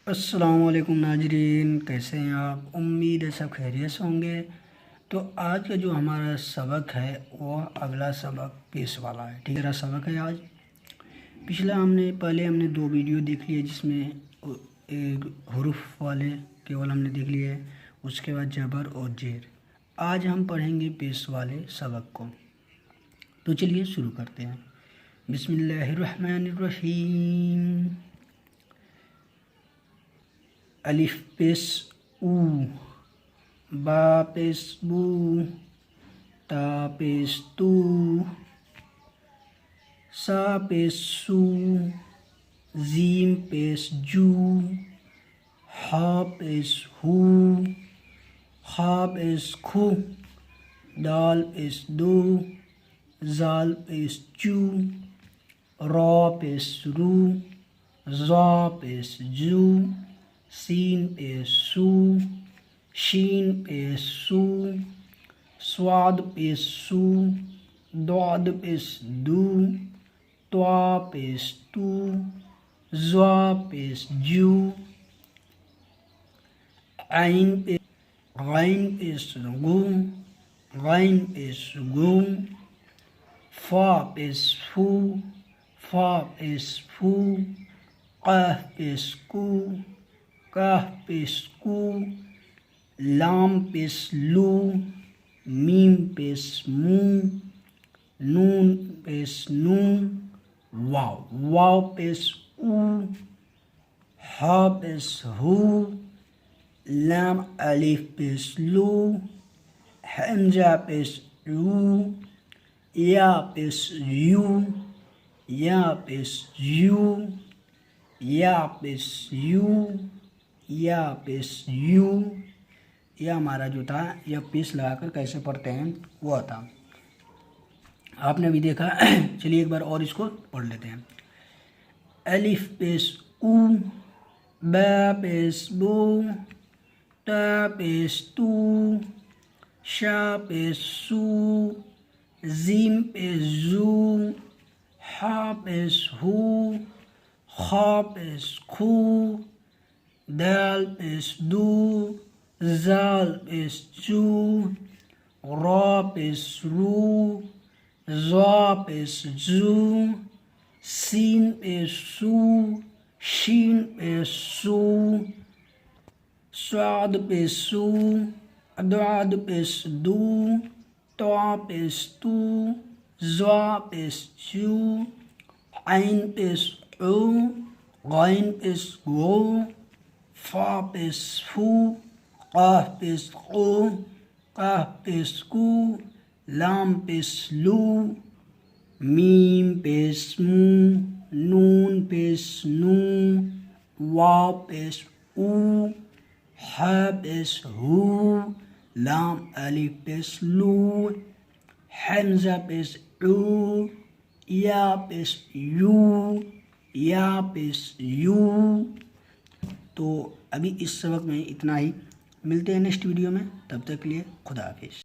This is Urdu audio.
السلام علیکم ناظرین، کیسے ہیں آپ؟ امید ہے سب خیریت سے ہوں گے۔ تو آج کا جو ہمارا سبق ہے وہ اگلا سبق پیش والا ہے، ٹھیک ہے؟ سبق ہے آج پہلے ہم نے 2 ویڈیو دیکھ لیے جس میں حروف والے کیول ہم نے دیکھ لیے، اس کے بعد جبر اور زیر۔ آج ہم پڑھیں گے پیش والے سبق کو، تو چلیے شروع کرتے ہیں۔ بسم اللہ الرحمن الرحیم۔ الف پیش او، با پیش بو، تا پیش تو، سا پیش سو، زیم پیش جو، ہا پیش ہو، خا پیش کھو، دال پیش دو، زال پیش چو، را پیش رو، زا پیش جو، سین پیش سو، شین پیش سو، سواد پیش سو، دعد پیش دو، توا پیش تو، زوا پیش جو، غین پیش گو، غین پیش گو، فا پیش فو، فا پیش فو، قاف پیش کو، کاف پیش کو، لام پیش لو، میم پیش مو، نون پیش نو، واو، واو پیش او، ہا پیش ہو، لام الف پیش لو، حمزہ پیش رو، یا پیش یو، یا پیش یو، یا پیش یو، یا پیش یو۔ یہ ہمارا جو تھا یہ پیش لگا کر کیسے پڑھتے ہیں وہ تھا، آپ نے ابھی دیکھا۔ چلیے ایک بار اور اس کو پڑھ لیتے ہیں۔ الف پیش او، با پیش بو، تا پیش تو، شا پیش سو، زیم پیش زو، ہا پیش ہو، خا پیش کھو، دال پیش دو، زال پیش چو، را پیش رو، زا پیش زو، سین پیش سو، شین پیش سو، سواد پیش سو، دعد پیش دو، توا پیش تو، زوا پیش چو، عین پیش او، غین پیش گو، فا پیش فو، قاف پیش قو، کاف پیش کو، لام پیش لو، میم پیش مو، نون پیش نو، واو پیش او، ہا پیش ہو، لام الف پیش لو، حمزہ پیش او، یا پیش یو، یا پیش یو۔ تو ابھی اس سبق میں اتنا ہی، ملتے ہیں نیکسٹ ویڈیو میں، تب تک کے لیے خدا حافظ۔